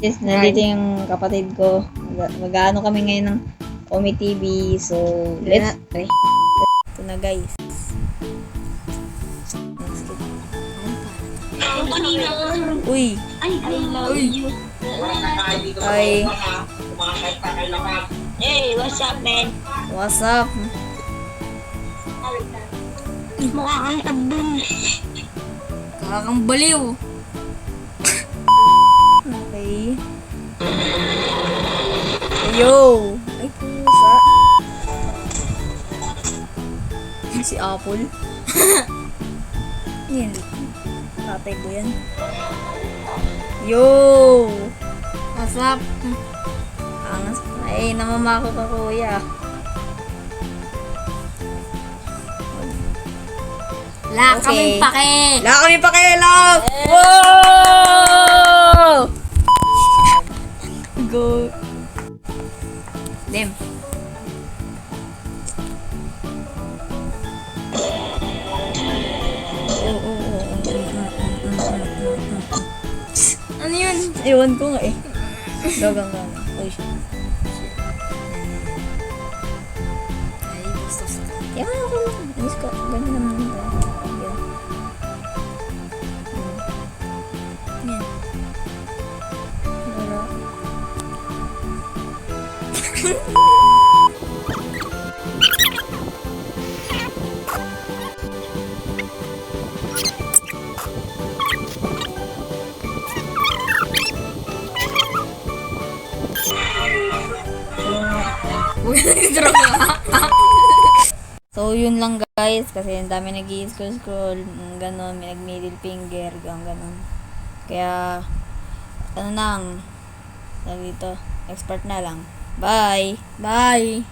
Yes, nandito yung kapatid ko. Mag-ano kami ngayon ng Omi TV. So, let's try. Ito na guys. Uy! I love you. Ay! Hey, what's up, man? What's up? Mukha kang tabon. Kakang baliw! Okay. Yo! Ay, pusa. Si Apple. Yan. Tatay ko yan. Yo! What's up? Angas. Ay, namamako ka, kuya. Wala Okay. kaming pake. Wala kami pakialam! Wow! Go. Dim. Ano yun? Ewan ko nga eh. Gagang nga. Oh shit. Ay, gusto ko. Ewan ko lang. Ayos ko. Ganyan naman ito. Yan. Yan. Wala. So, yun lang guys. Kasi ang dami nag-i-scroll. Ganon. May nag-middle finger. Ganon. Kaya, ano nang. Dito. Expert na lang. Bye! Bye.